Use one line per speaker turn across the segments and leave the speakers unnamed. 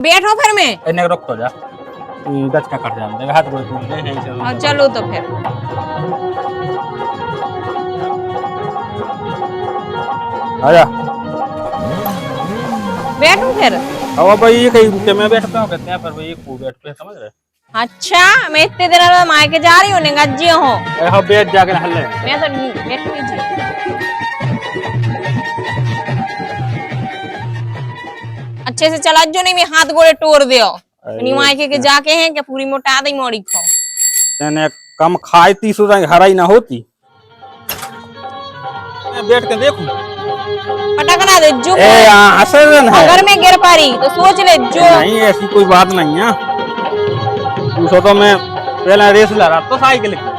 बैठो फिर मैं
इन्हें रुक तो जा गच का कट जाने हाथ गोड़ टूट गए हैं चलो।
चलो तो फिर
आजा
बैठो फिर।
अब भाई ये कहीं रुके मैं बैठता हूँ कहते हैं पर भाई को बैठते हैं समझ रहे।
अच्छा मैं इतने दिन में मायके जा रही हूँ गज्जिया हो
हाँ बैठ जाके हल्ले
मैं तो बैठ नहीं जी। अच्छे से चला जो नहीं मैं हाथ गोड़े तोड़ दियो नहीं मायके के जाके हैं कि पूरी मोटा दी मोड़ी खो
मैंने कम खाई 30 हराई ना होती मैं बैठ के देखूं
पटकना दे जो
हसन है
अगर मैं गिर पारी तो सोच ले जो
नहीं ऐसी कोई बात नहीं है पूछो तो मैं पहले रेस लगा तो साइकिल की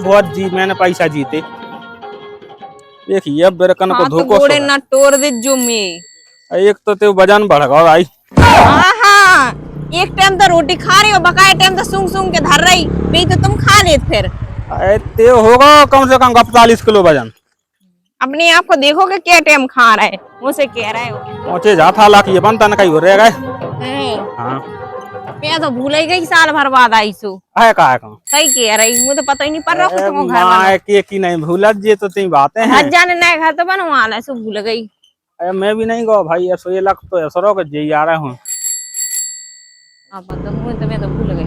बहुत जी मैंने पैसा जीते देखिए अब बेरकन को धोखो
गोड़े ना तोड़ दे जो मैं
एक तो ते वजन बढ़ गया भाई
हाँ एक टाइम तो रोटी खा रही हो बकाया टाइम तो सूंघ सूंघ के धर रही नहीं तो तुम खा ले फिर
ते होगा कम से कम 45 किलो वजन
अपने आप को देखो कि क्या टाइम खा रहा है मुझसे कह रहा है
पहुंचे जा था लाख ये बनता ना कहीं हो रहा है हाँ
मैं तो भूल ही गई साल भर बाद आई सु
है का
सही कह रही मुझे तो पता ही नहीं पड़ रहा कुछ घर
मां के की नहीं भूला जे तो ती बातें हैं
जाने नए घर तो बनवा ला सो भूल गई
मैं भी नहीं गो भाई ऐसो ये लग तो ऐसो के जे आ रहा हूं
अब तो मैं तो भूल गई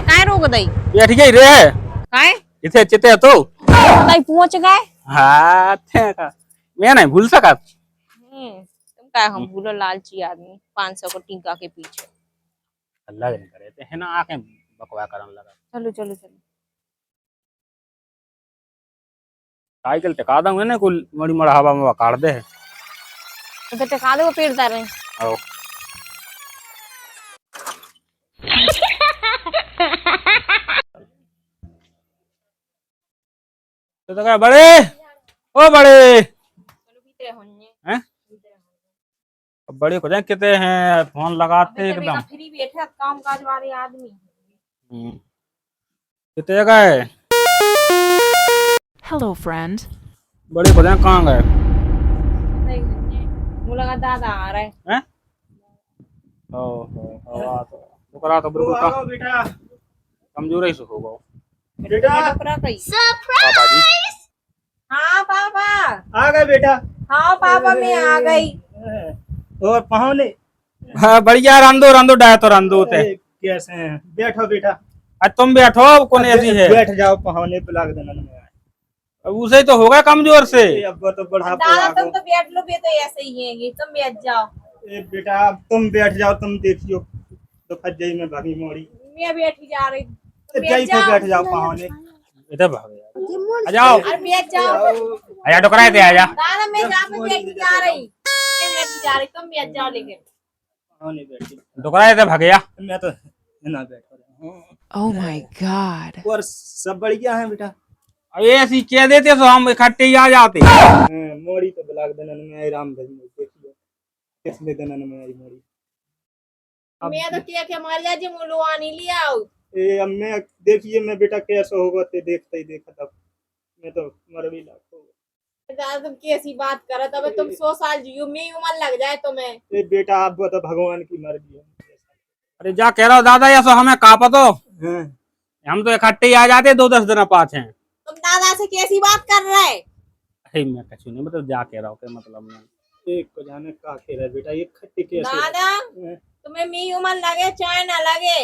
काय रोक दई
बैठ गई रे
काय
इथे चिते तो
दई पहुंच गए
हां थे का मैं नहीं भूल सका
तुम काय हम भूलो लालची आदमी 500 को टीका के पीछे
अल्लाह नहीं करे थे है ना आके बकवा करन लगा
चलो चलो चलो
साइकिल टिका दूंगा ना कुल मड़ी मड़ा हवा में काट दे
तो टिका दो पेड़ तारे
आओ तो क्या बड़े ओ बड़े हैं बड़े को जाए कहते हैं फोन लगाते एकदम
फ्री बैठे काम काज वाले आदमी
कितने गए
Hello, friend.
बड़े को जाए कहाँ गए
मुझे लगा दादा आ रहा है
हैं ओहो तो करा तो बिल्कुल बेटा कमजोर ही होगा बेटा पापा जी
हाँ पापा
आ गए बेटा।
हाँ पापा मैं आ गई
और पहुंचे
हाँ बढ़िया रंदो रंदो डाय तो रंदो ते
कैसे हैं? बैठो बेटा।
आज तुम बैठो कौन ऐसी है
बैठ जाओ पहुंचे पे लाग देना में
अब उसे तो होगा कमजोर से
अब तो बढ़ा
दादा तुम तो बैठ लो भी तो ऐसे ही है तुम बैठ जाओ
बेटा अब तुम बैठ जाओ तुम देखियो तो फट जाई में भागी मोड़ी
मैं बैठी जा रही
बैठ जाओ पहुंचे
इधर भाग यार आ जाओ
अरे बैठ जाओ
आजा टोकरा दे आजा
दादा मैं जहाँ पे बैठी जा रही मैं बैठी जा रही तुम बैठ जाओ लेकिन
पहुंचे बैठी
टोकरा दे भाग गया
मैं तो ना बैठो
Oh my god.
और सब बढ़िया है बेटा।
अब ऐसी कह देते तो हम इकट्ठे ही आ जाते
मोड़ी तो ब्लाक देना में आई राम भाई देखियो किसने देना में आई मोड़ी
मैं तो क्या मारिया जी मुलवानी लिया आओ
अब मैं देखिए मैं बेटा कैसे होगा ते देखते ही देखा तब मैं तो मर भी लाख
दादा तुम कैसी बात कर रहे तब तुम 100 साल जियो मैं उम्र लग जाए तुम्हें
ये बेटा आप तो भगवान की मर्जी है।
अरे जा कह रहा हूँ दादा या सो हमें कापा तो हम तो इकट्ठे ही आ जाते 2-10 दिन पाछे
तुम दादा से कैसी बात कर रहे
अरे मैं कुछ नहीं मतलब जा कह रहा हूँ मतलब मैं
एक को जाने का खेल है बेटा ये खट्टी कैसे
दादा तुम्हें मी उम्र लगे चाहे ना लगे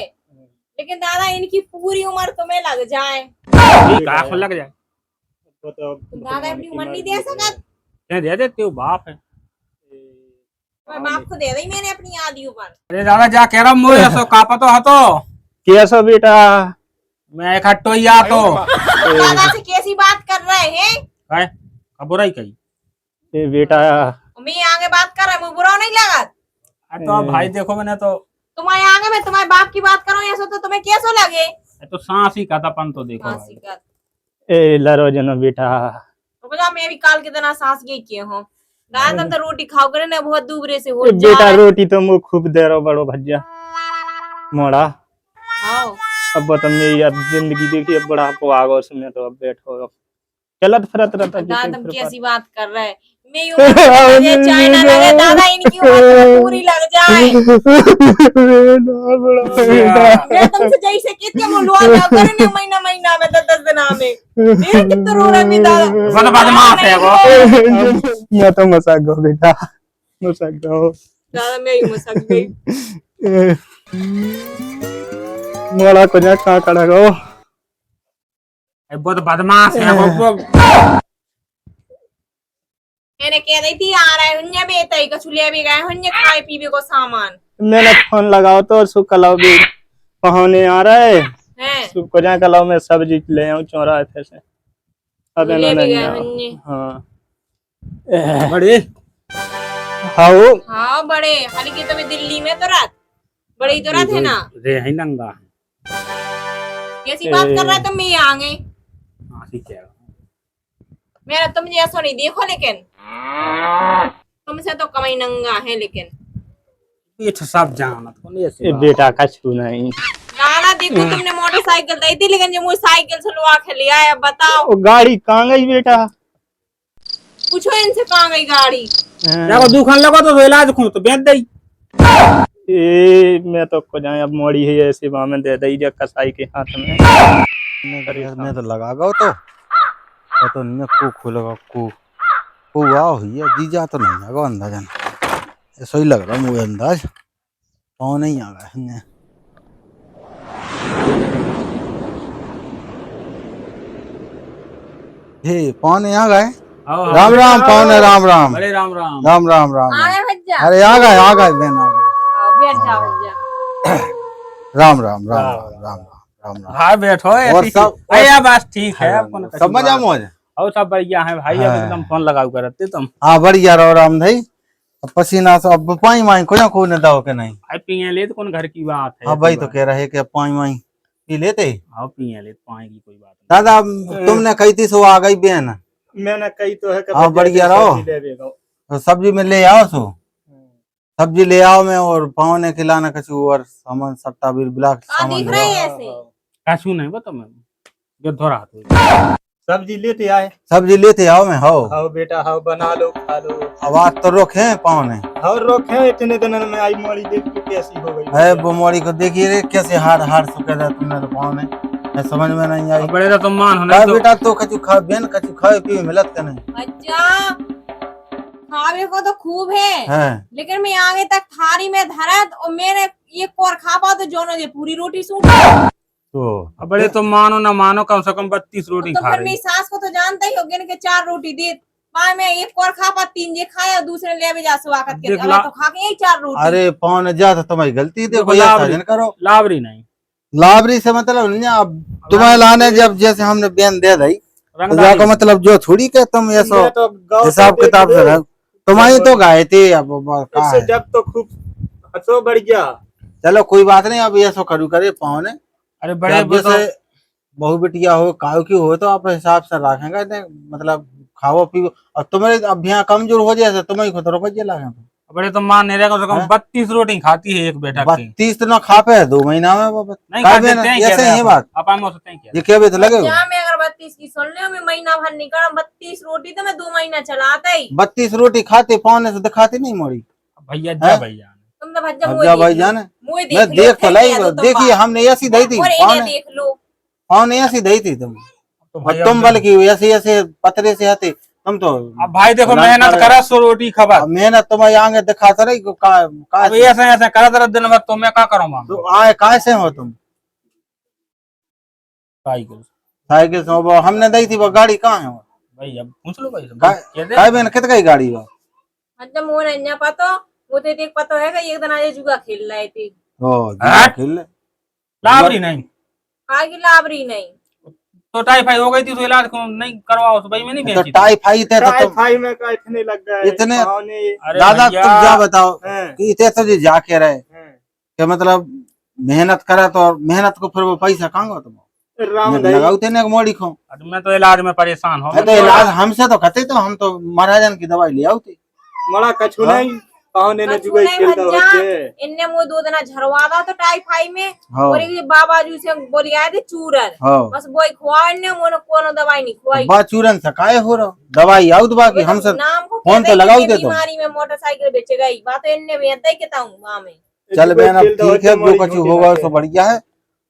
लेकिन दादा इनकी पूरी उम्र तुम्हें लग जाए
ठीक आंख लग जाए
तो
दादा अपनी उम्र नहीं दे सकत
दे देते हो बाप है
मैं बाप को दे दी मैंने अपनी आधी उम्र
अरे दादा जा कह रहा हूँ मुझे सो कापा तो हतो
कैसा बेटा
मैं इकट्ठो ही आ तो
दादा से कैसी बात कर रहे हैं
है बुराई कही
ये बेटा
मैं आगे बात कर रहा हूँ बुरा नहीं लगा
तो भाई देखो मैंने तो
तुम्हारे आगे मैं तुम्हारे बाप की बात करूँ ऐसा तो तुम्हें कैसा लगे
तो सांस ही खाता पन तो देखो भाई
ए लरो जनो बेटा
तो बजा मैं भी काल के दिन सांस गई किए हूँ दादा तुम तो रोटी खाओ करे ना बहुत दूबरे से हो
बेटा रोटी तो मुँह खूब दे रहा बड़ो भज्जा मोड़ा अब तो मेरी अब जिंदगी देखिए बड़ा को आगो उसमें तो अब बैठो चलत फिरत रहता
दादा तुम कैसी बात कर रहे हैं मैं यूं मुझे चाइना लगे दादा इनकी उम्र पूरी लग जाए। मैं तुमसे जैसे कितने मुलवा अगर ने महीना महीना में 10 दिना में मेरे कितना रो रहा है दादा।
वो तो बदमाश है वो।
मैं तो मजाक गो बेटा, मजाक गो
दादा मैं ही मसक गई।
मोड़ा को जा कहां खड़ा गो।
बहुत बदमाश है वो।
मैंने कह रही थी आ रहा है हुन्ने बेतई का चुलिया भी गए हुन्ने खाए पीवे को सामान।
मैंने फोन लगाओ तो सुख कलाओ भी पहुंचने आ रहा है।
हैं
सुख को जा कलाओ मैं सब्जी ले आऊं चौराहे पे से। अब
ले
इन्होंने
भी गए
नहीं
हुन्ने।
हां
बड़े
हाओ
हाँ बड़े हालांकि तो मैं दिल्ली में तो रात बड़ी तो रात है ना।
रे है नंगा।
कैसी बात कर रहा है तुम भी आ गए।
हां ठीक है।
मेरा तुम जैसा नहीं देखो लेकिन तुमसे तो कमाई नंगा है लेकिन
ये तो सब जानत कौन ऐसी
ए बेटा का छू नहीं।
नाना देखो तुमने मोटरसाइकिल दी थी लेकिन जो मुझे साइकिल से लुआ के ले आया बताओ।
वो गाड़ी कहां गई बेटा?
पूछो इनसे कहाँ गई गाड़ी।
देखो दुकान लगा तो इलाज खो तो बेच दई।
ए मैं तो को जाए अब मोड़ी है ऐसे वहां में दे दई कसाई के हाथ में।
मैं तो लगा गो तो नहीं को खोलेगा को आओ है जीजा तो नहीं आगा अंदाजन ऐसा ही लग रहा मुझे अंदाज पाँव नहीं आ गया हे पाँव नहीं आ गए। राम राम पाँव राम राम
बड़े राम राम
राम राम राम
आ गए भज्जा।
अरे आ गए बहन आ गए
बैठ जाओ भज्जा।
राम राम राम राम राम राम राम
भाई बैठो
और
ऐसी
सब
अया बस ठीक है अपन
सब मजा मौज
और सब बढ़िया है भाई। अब एकदम फोन लगाओ करते तुम।
हाँ बढ़िया रहो राम भाई पसीना से अब पाई माई को खोने दाओ के नहीं।
भाई पिए ले तो कौन घर की बात है।
हाँ भाई तो कह रहे कि पाई माई पी लेते।
हाँ पिए ले पाए की कोई बात
दादा तुमने कही थी सो आ गई बहन।
मैंने कही तो है कि
हाँ बढ़िया रहो तो सब्जी में ले आओ सो सब्जी ले आओ मैं और पाँव ने खिलाना कछु और सामान सट्टा भी ब्लाक सामान
दिख
ले
रही
आओ।
है ऐसे।
काशू नहीं बता मैं जो धोरा तो
सब्जी लेते आए।
सब्जी लेते आओ मैं हो
हाओ बेटा हाओ बना लो खा लो।
आवाज तो रोके पाँव ने
हाओ रोके इतने दिन में आई मोड़ी देख के कैसी हो गई
है वो मोड़ी को देखिए रे कैसे हार हार सुखे था तुमने तो पाँव ने मैं समझ में नहीं आई।
बड़े तो तुम मान
का
होने
बेटा तो कछु खा बेन कछु खाए पी मिलत के नहीं
भज्जा खावे को तो खूब है लेकिन मैं आगे तक थारी में धरत और मैंने ये कोर खा पा तो जोनो ये पूरी रोटी सूट
तो
बड़े तुम मानो ना मानो कम से कम 32 रोटी
तो
खा
फिर
रही।
मेरी सास को तो जानता ही होगे कि 4 रोटी दे पाए में एक कोर खा पा 3 ये खाया और दूसरे ले भी जा स्वागत के
देख ला-
तो खा के यही 4 रोटी।
अरे पाँव ने जा तो तुम्हारी गलती देखो
लाबरी।
यार करो
लावरी नहीं
लाबरी से मतलब नहीं अब तुम्हें लाने जब जैसे हमने बेन दे दी तो
रंगदारी
जाको मतलब जो थोड़ी के तुम ये सो
तो गाँव
हिसाब
से
किताब से रहो तुम्हारी तो गाय थी अब का
इससे
है।
जब तो खूब हंसो बढ़िया।
चलो कोई बात नहीं अब ये सो करू करे पाँव ने
अरे बड़े
जब जैसे बहु बिटिया हो काऊ की हो तो आप हिसाब से रखेंगे नहीं मतलब खाओ पियो और तुम्हारे अब यहाँ कमजोर हो जाए तुम्हें खुद रोक लागे
बड़े तुम मान नहीं रहे कम से कम 32 रोटी खाती है एक बेटा की
32 तो ना खा पे 2 महीना में
नहीं
का
खाते
बेन,
हैं
ऐसे ही बात
अपन में सोचते हैं क्या
ये क्या भी तो लगे
क्या मैं अगर 32 की सुन ले मैं महीना भर नहीं कर 32 रोटी तो मैं 2 महीना चलाता ही।
32 रोटी खाते पाने से दिखाती नहीं मोड़ी
भैया जा भैया
तुम तो भज्जा
अब भाई जाने
मुझे
मैं देख तो लाई देखिए हमने ऐसी दी थी
और इन्हें देख लो
पाने ऐसी दी थी तुम
तो
और
भैया
तुम बल्कि ऐसे ऐसे पतरे से आते तुम तो
अब भाई देखो मेहनत करा 100 रोटी खबा
अब मेहनत तुम्हारे आगे दिखाता रही का
अब ऐसा ऐसा करा तेरा दिन भर तो मैं क्या करूंगा
तो आए कैसे हो तुम साइकिल से वो हमने दी थी वो गाड़ी कहाँ है वो
भाई अब पूछ लो भाई
काय बेन कितने की गाड़ी वो
भज्जा मोर अन्या पतो वो तो देख पतो है कि एक दिन आज जुआ खेल रहे थे।
ओ
हाँ?
खेल
लाभरी नहीं
आगे लाभरी नहीं
तो टाइफाइड हो गई थी तो इलाज नहीं करवाओ तो भाई मैं नहीं
तो
भेजी
टाइफाइड थे तो तुम
टाइफाइड में का इतने लग गए
इतने
अरे
दादा
भैया,
तुम क्या बताओ
हैं।
कि इतने तो जी जाके रहे कि मतलब मेहनत करा तो और मेहनत को फिर वो पैसा कहाँ तुम
राम
लगाओ थे ना मोड़ी को
अरे मैं तो इलाज में परेशान हूँ
तो इलाज हमसे तो कहते तो हम तो महाराजन की दवाई ले आओ थे
मड़ा कछु नहीं पाहुने ने
कछु
जुए
नहीं
खेलता
भज्जा,
होते
इनने मुझे 2 दिन झरवादा तो टाइफाइड में
हाँ।
और एक बाबा जी से बोल आए थे चूरन
हाँ
बस वही खुआए ने मोने कोनो दवाई नहीं खुआई
बा चूरन सकाए हो रहा दवाई आउट बाकी हम सब
नाम को
फोन तो लगाओ दे तुम
बीमारी में मोटरसाइकिल बेच गई बात इनने बेच दे के ताऊं मां में
चल बहन अब ठीक है जो कुछ होगा तो बढ़िया है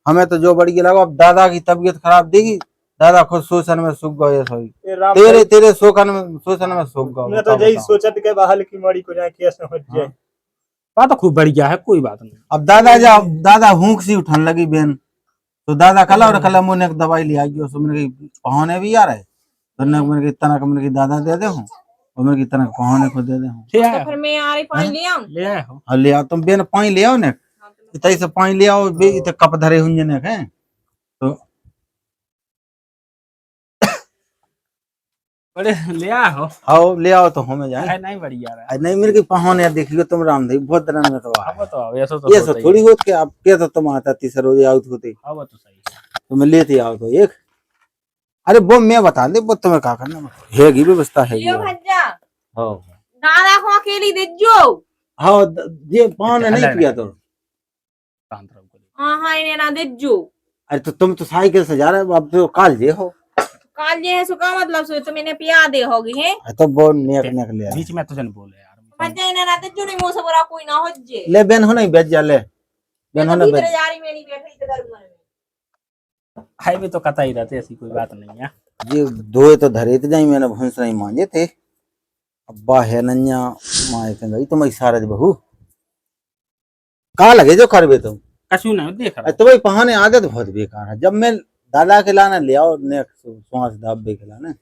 हमें तो जो बढ़िया लगा अब दादा की तबीयत खराब देगी दादा खुद शोषण में सूख गए सोई तेरे तेरे शोषण में सूख गए
मैं तो यही सोचत के बहाल की मारी को जाए कैसे हो जाए
बात तो खूब बढ़िया है कोई बात नहीं।
अब दादा हुंक सी उठन लगी बहन तो दादा कला और कला मुने एक दवाई ले आई उसमें मेरे पहुने भी आ रहे तो मेरे की तना मेरे की दादा दे दे हूं और मेरे की तना पहुने को दे दे हूं
तो फिर मैं आ रही पानी ले आऊं
ले आए हो
और ले आओ तुम बेन पानी ले आओ ने इतने से पानी ले आओ बे इतने कप धरे हुंजे ने हैं तो
बड़े ले आए हो
आओ ले आओ तो हमें जाए
है नहीं बढ़िया रहा
नहीं मेरे की पहुने देखियो तुम रामदेव बहुत दिन में तो
अब तो आओ ऐसा तो
ये सब थोड़ी होत के आप के तो तुम आता तीसरा रोज आउट होते
अब तो सही है
तो मैं लेते आओ तो एक अरे वो मैं बता दे वो तुम्हें क्या करना है की व्यवस्था है
लियो भज्जा
हाँ
दादा को अकेली दे जो
हाँ ये पहुने नहीं किया तो
हां इन्हें ना दे जो
अरे तो तुम तो साइकिल से जा रहे हो अब तो काल जे हो
काल जे है सो का मतलब सो तुम इन्हें पिया दे होगी है
तो वो नेक नेक ले
बीच में तो जन बोले यार
भज्जा इन्हें ना दे जो नहीं मुंह से बुरा कोई ना हो जे
ले बेन हो नहीं बेच जा ले बेन हो
मैं
नहीं
तो
बेच
भीतर जा रही मैं नहीं बैठी इधर घर में
हाई में तो कता ही रहते ऐसी कोई बात नहीं है
ये धोए तो धरे थे जाई मैंने भैंस नहीं मांजे थे अब्बा है नन्या माए के गई तुम्हारी सारज बहू कहाँ लगे जो करबे तुम
कछु नहीं देख रहा
तो भाई पहाने आदत बहुत बेकार है जब मैं दादा के लाना ले आओ नेक सांस दाबे के लाना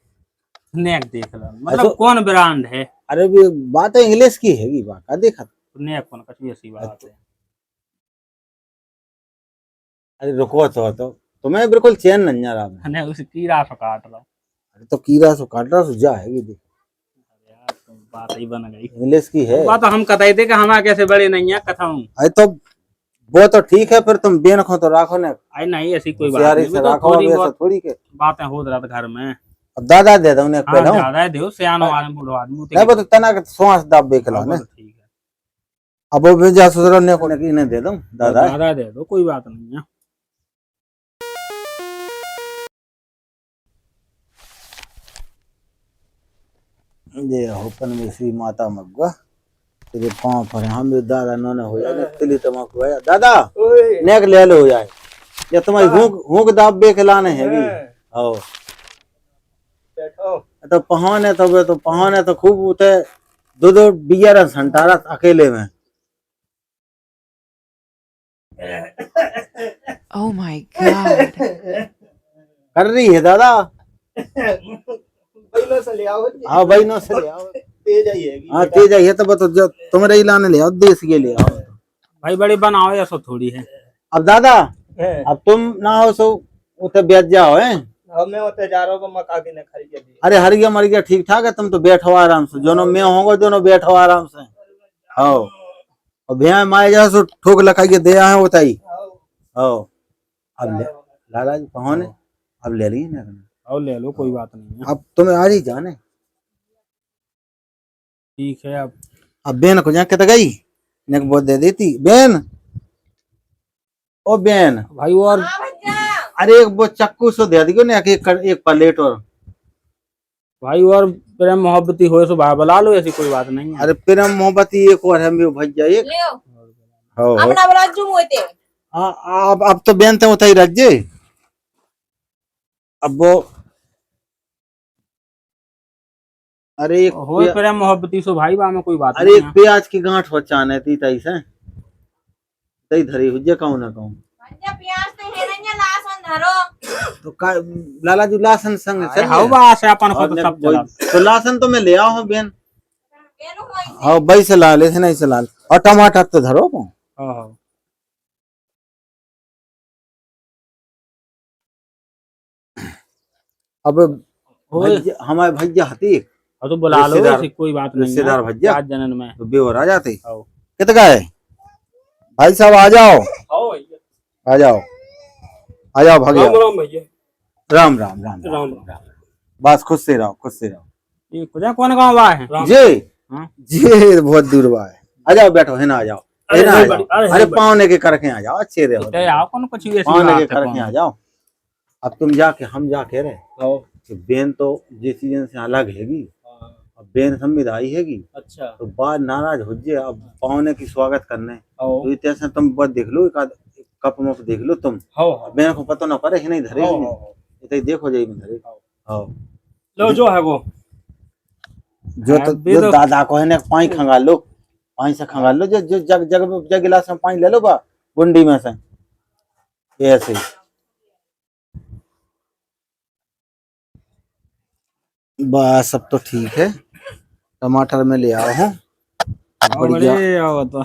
नेक देख रहा मतलब कौन ब्रांड है
अरे भी बात है इंग्लिश की हैगी बात देखा
नेक कौन कछु ऐसी बात है
अरे रुको तो तुम्हें बिल्कुल चैन नन्या रहा
नहीं उस कीड़ा से काट रहा
अरे तो कीड़ा से काट रहा जा हैगी देख
यार तो बात ही बन गई
इंग्लिश की है
बात तो हम कताई थे कि हमारे कैसे बड़े नहीं है कथा हूँ
अरे तो वो तो ठीक है फिर तुम बेन खो तो राखो ने
आई नहीं ऐसी कोई बात नहीं
से राखो थोड़ी के
बातें हो रहा घर में
अब दादा दे दो ने
हाँ, ज्यादा दे सियानो आदमी बूढ़ो आदमी
नहीं वो तो तना के सांस दाबे के लाने
ठीक है
अब वो भेजा सुधरो ने को ने इन्हें दे दो दादा
दे दो कोई बात नहीं है
ये होपन में श्री माता मग्गा तेरे पांव पर हम भी दादा नोने हो जाए तिली तमाकू आया दादा नेक ले लो हो जाए या तुम्हारी हुक दाब बे के लाने है भी आओ तो पहाने तो खूब उते दो बियर संटारा अकेले में
Oh my god.
कर रही है दादा
पहले से ले आओ
हाँ भाई नो से ले आओ
तेज आई है
हाँ तेज आई है तो बतो जो तुम्हारे ही लाने ले आओ देश के ले आओ
भाई बड़ी बनाओ ऐसा थोड़ी है
अब दादा अब तुम ना हो सो उते बैठ जाओ हैं
हमें होते जा रहा हूँ मका के ने खरीद दी
अरे हर गया मर गया ठीक ठाक है तुम तो बैठो आराम से दोनों में होंगे दोनों बैठो आराम से आओ और भैया माए जा सो ठोक लखाइए दिया है होताई आओ अब ले लाला जी पहुंचे अब ले ली ना
और ले लो कोई बात नहीं है
अब तुम्हें आज ही जाने
ठीक है
अब बेन को जाके तो गई ने बहुत दे देती बेन ओ बेन
भाई और
अरे एक वो चक्कू सो दे दियो ने एक प्लेट और
भाई और प्रेम मोहब्बती हो सो भाई बुला लो ऐसी कोई बात नहीं है
अरे प्रेम मोहब्बती एक और है मैं भज जाए
हो अपना बराजू मोते
अब तो बेन ते उताई रख जे अब वो अरे एक
हो प्रेम मोहब्बती सो भाई बा में कोई बात
अरे एक प्याज की गांठ हो चाने ती तई से तई धरी हुजे कहूं ना कहूं
भज्जा प्याज ते है नन्या लासन धरो
तो का लाला जी लासन संग चल
हाउ बा से अपन को तो सब चला
तो लासन तो मैं ले आओ हूं बेन
बेनो होई
हां भाई से ला ले से नहीं से ला और टमाटर तो धरो को
हां
अब हमारे भैया हती
और तो बुला लो ऐसी कोई बात नहीं है
रिश्तेदार भैया
7 जनन में
तो बेवर आ जाते
आओ
कितना है भाई साहब आ जाओ
आओ भैया
आ जाओ भाग्य
राम भैया
राम राम राम राम बस खुश से रहो
ये कुछ कौन गांव बा है
जी
हां
जी बहुत दूर बा है आ जाओ बैठो है ना, आ जाओ है ना, आ जाओ। अरे पावने के करके आ जाओ, अच्छे रहो,
आपको कुछ ऐसी
पावने के
बात है
करके आ जाओ। अब तुम जाके हम जाके रहे कि बेन तो जिस सीजन से अलग हैगी, अब बेन संविधाई हैगी। अच्छा तो बाद नाराज हो जाए, अब पावने की स्वागत करने तो इतने तुम बस देख लो, एक कप मप देख लो तुम, बेन को पता ना पड़े है नहीं धरे, इतने देखो जाइए धरे।
लो जो है वो
जो तो जो दादा को है ना, पानी खंगाल लो, पानी से खंगाल लो, जो जग जग गिलास में पानी ले लो बा गुंडी में से, ऐसे बस। सब तो ठीक है, टमाटर में ले आओ हूँ बढ़िया
तो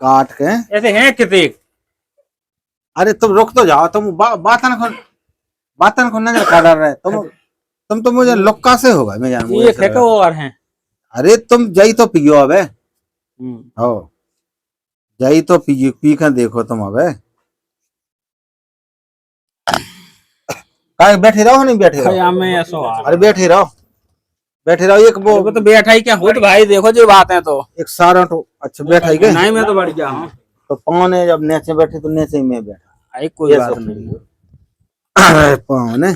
काट के,
ऐसे हैं कितने।
अरे तुम रुक तो जाओ, तुम बातन को नजर का डर रहे तुम तो मुझे लुक्का से होगा मैं जान,
ये है को और हैं।
अरे तुम जाई तो पियो अबे, हो जाई तो पी कर देखो तुम अबे, कहीं बैठे रहो, नहीं बैठे रहो, अरे बैठे रहो एक वो
तो बैठा ही क्या हो तो भाई, देखो जो बात है तो एक
सारा तो अच्छा बैठा ही गए
नहीं, मैं तो बढ़ गया हूँ।
तो पौने जब नीचे बैठे तो नीचे ही मैं बैठा,
कोई बात नहीं।
अरे पौने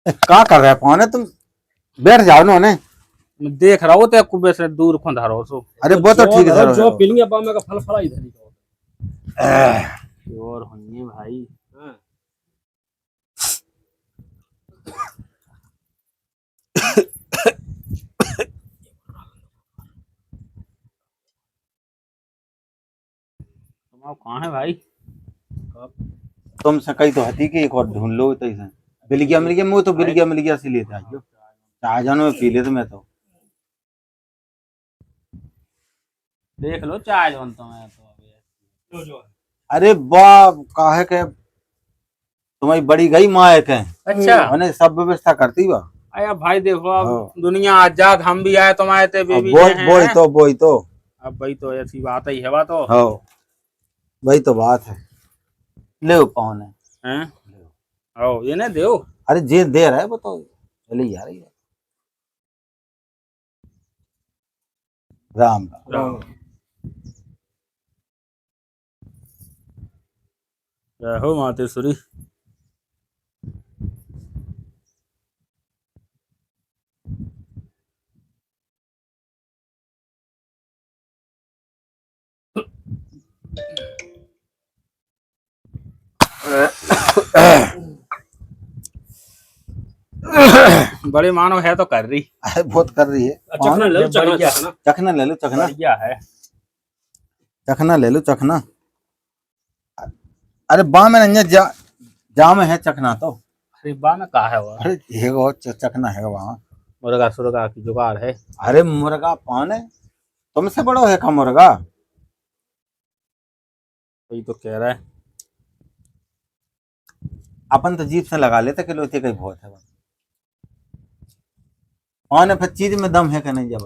क्या कर रहा है पौने, तुम बैठ जाओ ना,
मैं देख रहा हूँ तो कुबे से दूर खुंदा रहो सो।
अरे वो तो ठीक है,
जो पीलिंगे पामे का फल फला इधर ही और होइए भाई। कहाँ है भाई,
तुमसे कही तो हती कि एक और ढूंढ लो, तो मिल गया मुँह तो मिल गया से लेते आइयो, चाय जानो में पी ले तो मैं तो
देख लो चाय जानता मैं तो जो
अरे वाह काहे के तुम्हारी बड़ी गई माँ है के,
अच्छा
मैंने सब व्यवस्था करती बा।
अया भाई देखो अब दुनिया आजाद, हम भी आए तुम आए थे बेबी,
वही तो
अब भाई तो ऐसी बात ही है, बात तो
वही तो बात है। ले कौन है
ये ना दो,
अरे जे दे रहा है वो तो चली जा रही है। राम राम
जय हो मातेश्वरी। बड़े मानव है तो कर रही
है, बहुत कर रही है।
चखना ले लो,
चखना ले लो, चखना
क्या है,
चखना ले लो, चखना। अरे बा में नहीं जा में है चखना तो,
अरे बा में कहा है वो,
अरे ये वो चखना है वहाँ,
मुर्गा सुरगा की जुगाड़ है।
अरे मुर्गा पान है, तुमसे बड़ो है का मुर्गा,
वही तो कह रहा है।
अपन तो जीप से लगा लेते कि लोते कहीं बहुत है पान, फिर चीज में दम है कि नहीं, जब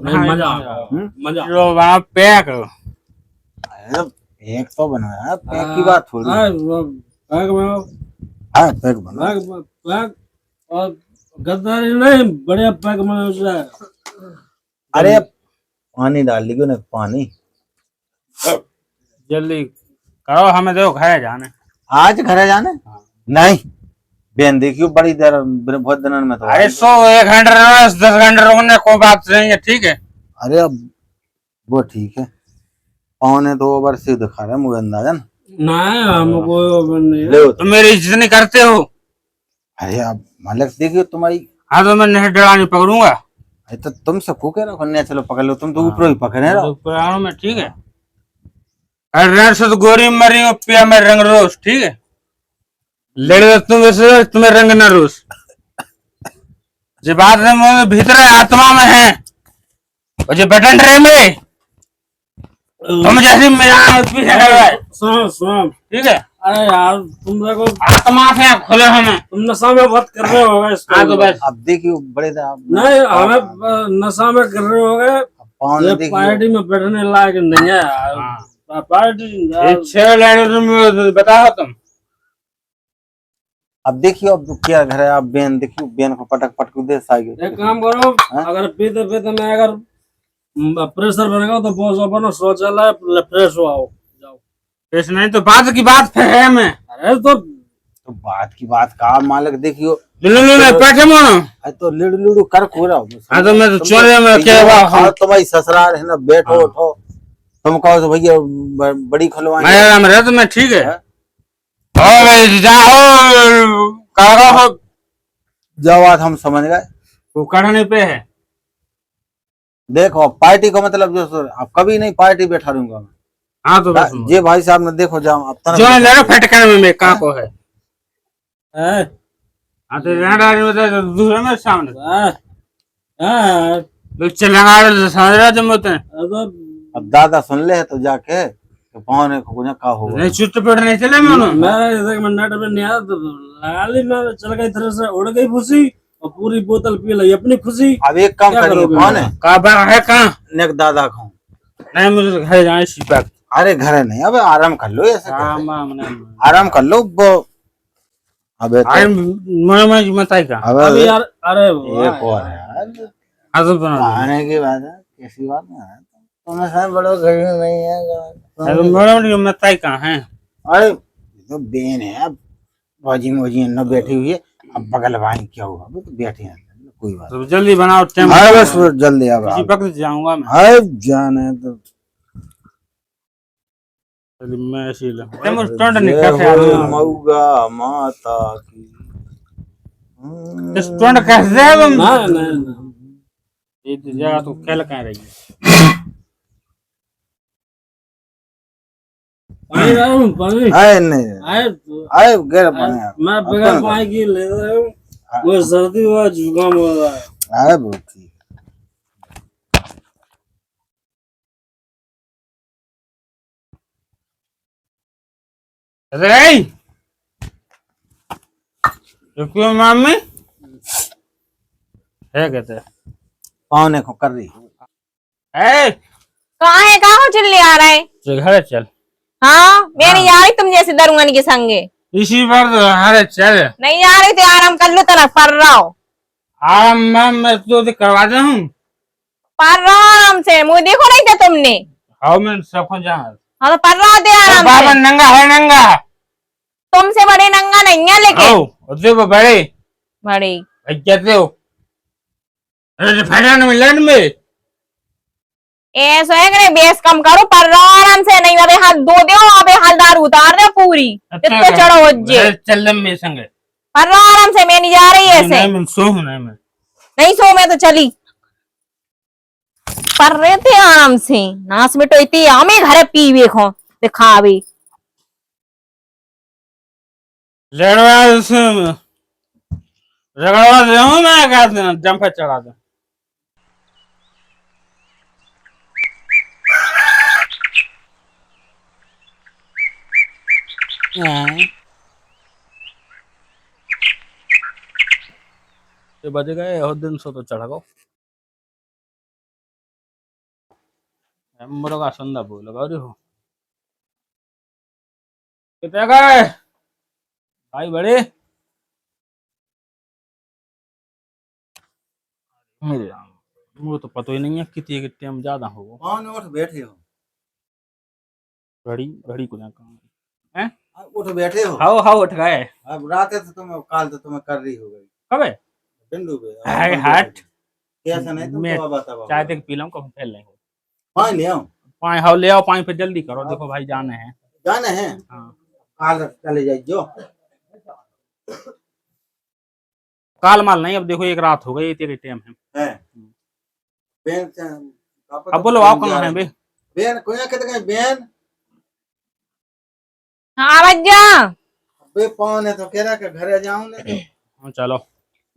मजा पैक
एक तो बनाया पैक की बात थोड़ी, पैक बना
पैक और गद्दारी नहीं, बढ़िया पैक बना।
अरे पानी डाल ली ना, पानी
जल्दी करो, हमें देखो घर जाने,
आज घर जाने नहीं, बेन देखियो बड़ी देर बहुत दिन में तो,
अरे 1 घंटे 10 घंटे रुकने को बात नहीं है, ठीक है।
अरे अब वो ठीक है, 1.25 ओवर से दिखा रहे मुझे अंदाजन
नहीं, हमको नहीं
तो मेरी इज्जत नहीं करते हो।
अरे अब मालिक देखियो तुम्हारी,
हाँ तो मैं नहीं डरा नहीं पकड़ूंगा,
अरे तो तुम सबको कह रहा हो, चलो पकड़ लो, तुम तो ऊपर ही पकड़े रहो
में, ठीक है। अरे से तो गोरी मरी हो, पिया में रंग रोस, ठीक है। लड़े तुम्हें रंग न रोस, जो बात भीतर आत्मा में है, और जो बटन रहे में तुम जैसे ठीक है।
अरे यार तुम देखो
आत्मा से खुले हमें,
तुम नशा में बात कर रहे हो
इसको, तो बस
अब देखियो बड़े
नहीं, हमें नशा में कर रहे हो गए, पार्टी में बैठने लायक नहीं है पार्टी।
बताओ तुम
अब देखियो अब क्या घर है, अब बेन देखियो, बेन को पटक पटक दे साइकिल।
एक काम करो, अगर पीते पीते में अगर प्रेशर बनेगा तो बॉस अपना शौचालय फ्रेश हो आओ, जाओ।
फ्रेश नहीं तो बात की बात है में।
अरे तो
बात की बात का मालिक देखियो,
पैठे मोनो
तो लुडू लुडू कर कोरा।
हाँ तो मैं तो चोरे में क्या हुआ,
तो भाई ससुराल है ना, बैठो उठो, तुम कहो तो भैया बड़ी खुलवाई
मैं आराम रहे तो मैं ठीक है। ओ भाई जाओ कागा हो,
जो बात हम समझ गए,
वो कढ़ने पे है।
देखो पार्टी का मतलब जो अब कभी नहीं पार्टी बैठा रहूंगा मैं।
हाँ तो बस
ये भाई साहब ने देखो जाओ अब
जो ले लो फटकन में कहाँ को है।
हैं?
हाँ तो यहाँ में दूसरे में सामने
हाँ,
लोग चलेंगे समझ रहे जब होते हैं।
तो
अब दादा सुन ले तो जाके तो पहुंचे को का होगा।
नहीं चुट पेट नहीं चले मैं
मैं नेट पे नहीं आया तो लगा ली, मैं चल गई तरह से, उड़ गई खुशी और पूरी बोतल पी ली अपनी खुशी।
अब एक काम
क्या
करिए,
करोगे?
कौन है
कहाँ है कहाँ
नेक दादा खाऊं?
नहीं मुझे घर जाए शिपा।
अरे घर नहीं, अब आराम कर लो, ऐसे कैसे? आराम कर लो अबे तो
मैं बताई का
अभी यार, अरे
एक और है यार,
आदत बना
आने की बात है, कैसी बात है, तुम्हें सब बड़ो घर नहीं है।
मेरा बताई कहाँ है।
अरे तो बेन है, भौजी मोजी न बैठी हुई है, अब बगल भाई क्या हुआ, अभी तो बैठे हैं, कोई बात
तो जल्दी बनाओ टाइम।
हाँ बस जल्दी अब
किसी वक्त जाऊंगा मैं।
हाय जाने तो
मैं ऐसे ही स्टंट नहीं करते
मऊगा माता की
स्टंट कैसे है तुम।
ना ना
ये जगह तो खेल कहाँ रही है।
पानी लाओ, पानी
आए नहीं
आए
आए गैर बने
मैं बगैर पानी की ले रहा हूँ, वो सर्दी हुआ जुकाम हो रहा है।
आए बहुत ठीक।
अरे क्यों मामी है कहते
पावने को कर रही
है
कहाँ हो चिल्ले आ रहा है।
घर चल।
हाँ मैं नहीं जा रही तुम जैसे दरुआनी के संगे।
इसी बार तो हरे चल
नहीं जा रही तो आराम कर लो, तलक पढ़ रहा हो।
आराम मैं तो करवा दे हूँ।
पढ़ रहा हूँ आराम से, मुझे देखो नहीं था तुमने।
हाँ मैं सब जहाँ
हाँ तो पढ़ रहा थे आराम
बाबा
से।
नंगा है नंगा
तुमसे बड़े नंगा नहीं है लेकिन
वो बड़े
बड़े
कहते हो। अरे फैशन में लड़ में
ऐसा है कि बेस कम करो, पढ़ रहा हूँ आराम से। नहीं अबे हाथ धो दो, अबे हलदार उतार दो पूरी, इतना चढ़ो हो जे।
चल मेरे संग
पढ़ रहा हूँ आराम से, मैं नहीं जा रही ऐसे।
नहीं मैं सो हूँ
नहीं सो मैं तो चली। पढ़ रहे थे आराम से, नाच में टोती हमें घर पीवे खो दिखावे।
रगड़वा दे हूँ मैं, क्या देना जंपर चढ़ा दे। ये बज गए और दिन सो तो चढ़ा गो हम का संदा बोल लगा रही हो कितने गए भाई बड़े मेरे मुझे तो पता ही नहीं है कितने टाइम ज्यादा हो।
कौन उठ बैठे हो?
घड़ी घड़ी को ना काम है।
उठ बैठे हो?
हाओ हाओ उठ गए।
अब रात है तो तुम काल तो तुम्हें कर रही हो गई
कब है
बिंदु पे
हाय हट
कैसा नहीं तुम
मैं
तो बताओ
चाय तक पी लूं कब फैल नहीं हो
पानी ले आओ
पानी हाओ ले आओ पानी पे जल्दी करो देखो भाई जाने हैं।
जाने हैं
हाँ
काल चले जाइए जो
काल माल नहीं अब देखो एक रात हो गई तेरे टाइम है।
बेन
अब बोलो आओ कहाँ है बे
बेन कोई कहते हैं बेन
हाँ बज्जा
बे पौन है तो कह रहा कि घर जाऊं ले तो
चलो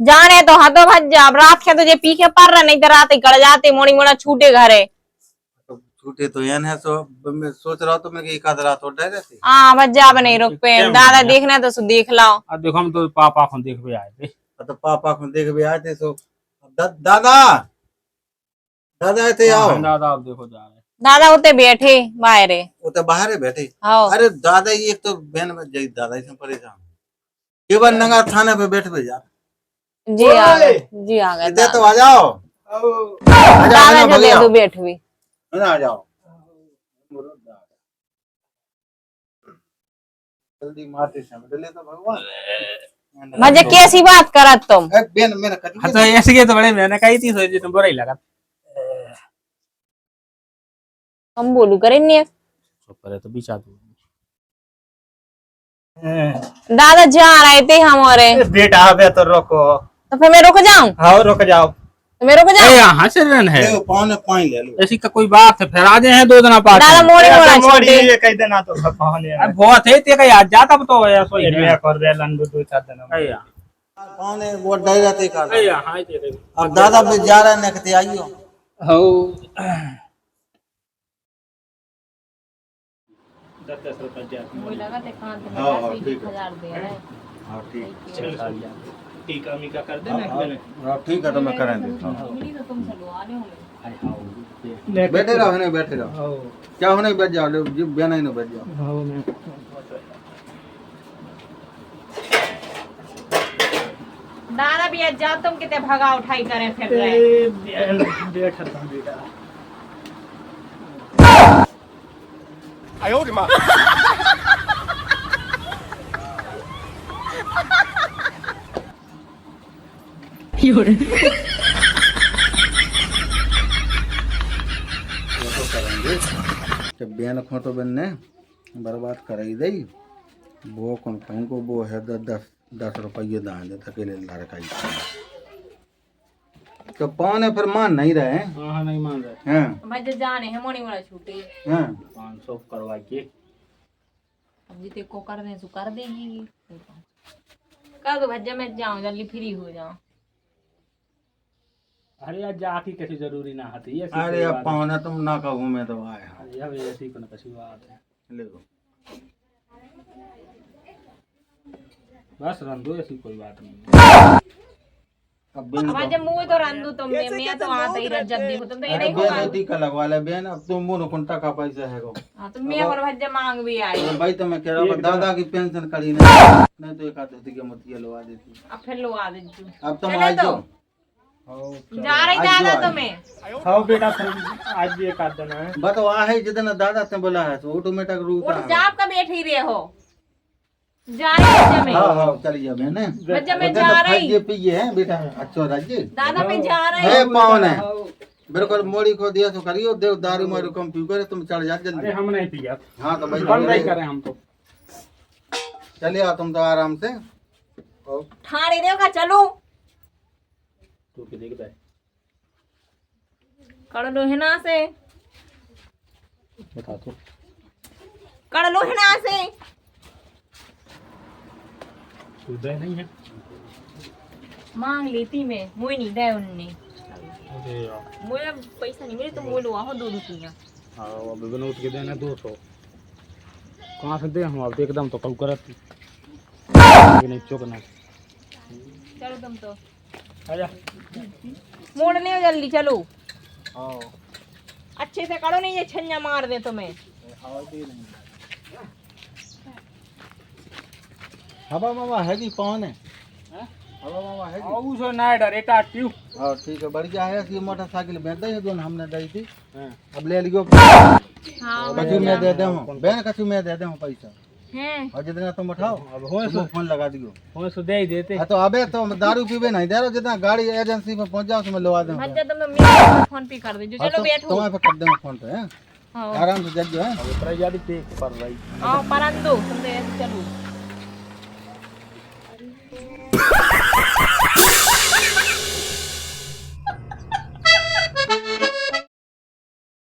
जाने तो हाथों भज्जा। अब रात के तुझे पी के पड़ रहा, नहीं तो रात ही गड़ जाते मोड़ी मोड़ा छूटे घरे।
तो छूटे तो यन है तो मैं सोच रहा हूँ तो मैं एक आध रात और रह रहती।
हाँ भज्जा अब नहीं रुक पे, दादा देखना तो सु देख लाओ।
अब देखो हम तो पापा को देख भी आए थे
तो पापा को देख भी आए थे तो दादा दादा थे आओ
दादा अब देखो जा रहे
दादा उते बैठे बाहर
वो तो बाहर है बैठे।
हाँ
अरे दादा ये एक तो बहन में दादा इसमें परेशान केवल नगर थाने पे बैठ पे जा
जी आ गए जी आ गए
दे तो आ जाओ
दादा जो दे दो बैठ भी
आ जाओ जल्दी मारते समझ ले तो भगवान
मजे कैसी बात करत तुम
बेन मेरा कटी
हाँ तो ऐसे के तो बड़े मैंने कही थी सोची तुम बुरा ही लगा
हम बोलू करेंगे
चुप करे तो बीचा दो
दादा जा रहे थे हमारे
बेटा अबे तो रोको
तो फिर मैं रुक जाऊं
हाँ रुक जाओ
तो मैं रुक जाऊं
यहाँ से रन है
ले पानी पानी ले लो
ऐसी का कोई बात है फिर आ जाए हैं 2 दिन बाद
दादा मोड़े मोड़ा
मोड़ी
छोटे
ये कह देना तो कहानी
अब बहुत है ते का याद जाता तो है सो ही
मैं कर दे लन 2-4 दिन
अया
पानी वो डर जाते कर
अया हां ते
अब दादा पे जा रहा है नकते आइयो
हो
10 रुपए जाते
मुझे लगा ते कान तो
हाँ,
मेरा
ठीक है।
1000 दे रहे
हां ठीक
हैं टीका मीका कर देना एक मैंने
हां ठीक है तो मैं करें देता
मिली तो तुम चलो आने होंगे
हूं बैठे रहो नहीं बैठे रहो क्या होने बैठ जाओ ले जी बेना ही ना बैठ जाओ
दादा भी आज जा तुम कितने भगा उठाई करें फिर रहे
बैठ था बेटा
तो बेन खो तो बेन ने बर्बाद कराई दई वो कौन कहूँ को वो है 10 रुपये दान दे अकेले लड़काई तो पौने फिर मान नहीं रहे हैं
हां नहीं मान रहे
हैं
मैं जो जाने है मोनी वाला छूटे
हैं
500 करवा के
अब जी को कर दे तो कर देगी कर दो भज्जा मैं जाऊं जल्दी फ्री हो जाऊं
अरे यार जाती कैसी जरूरी ना आती ये
अरे अब पौने तुम ना कहूँ मैं तो आए हाँ
यार ऐसी कोई कैसी बात है
ले लो
बस रन दो ऐसी कोई बात नहीं
अब बेन
अब जब मुंह तो रंदू तुम मैं तो आता ही रह जब देखो तुम तो ये
अरे
नहीं
बेन
होगा
टीका लगवा ले बेन अब तुम मुंह कुंटा का पैसा है को
हां तो मैं और भज्जा मांग भी आई
तो भाई तो मैं कह रहा हूँ दादा की पेंशन करी नहीं तो एक आध होती के मत ये लवा देती
अब फिर लो आ दे
अब तुम
चले
आ
तो
जाओ
जा रही
आज
दादा
जो
तुम्हें
हाँ बेटा फिर आज भी एक आध दिन है
बतवा है जितना दादा ने बोला है तो ऑटोमेटिक रूट
उठ जाप का बैठ ही रहे हो जा रही भज्जा में
हाँ हाँ चलिए अब है ना
भज्जा में जा रही
ये पिए हैं बेटा अच्छा राज्य
दादा पे जा रही
है पावन है बिल्कुल मोड़ी को दिया तो करियो देव दारू मारू कम पी करे तुम चढ़ जा
अरे
जल्दी
हम नहीं पिया
हाँ तो भाई
बंद नहीं करें हम तो
चलिए आओ तुम तो आराम से
ठाणे देव का चलो
तू के देख दे
कर लो है ना से
बता तो
कर लो है ना से
सुधे नहीं है
मांग लेती मैं मुझे नहीं दे उनने
अरे यार
मुझे पैसा नहीं मिले तो बोलो आओ 2 रुपया
हाँ अब विनोद के देना 200 कहाँ से दे हम अब एकदम तो कब करत नहीं चुकना
चलो तुम तो
आजा
मोड़ने हो जल्दी चलो
हाँ
अच्छे से करो नहीं ये छन्या मार दे तुम्हें
हवा मामा है कि कौन है हवा मामा है कि
अब सो ना डरेटा क्यों
हाँ ठीक है बढ़िया है ये मोटरसाइकिल बेच दे जो हमने दी थी
हाँ
अब ले लियो
हाँ
कछु मैं दे दे हूँ बहन कछु मैं दे दे हूँ पैसा
हैं
और जितना तुम उठाओ
अब हो
तुम फोन लगा दियो
हो सो दे ही देते
हाँ तो अबे तो दारू पीबे नहीं दे रहा जितना गाड़ी एजेंसी में पहुंच जाओ तो मैं लगा दूंगा
भज्जा तुम मेरे फोन पे कर दे जो चलो बैठो
तुम्हारे पे कर दूंगा फोन पे हैं
हाँ
आराम से जज जो है
अब इतना ज्यादा पे पर रही
आओ परंदो तुम तो ऐसे चलो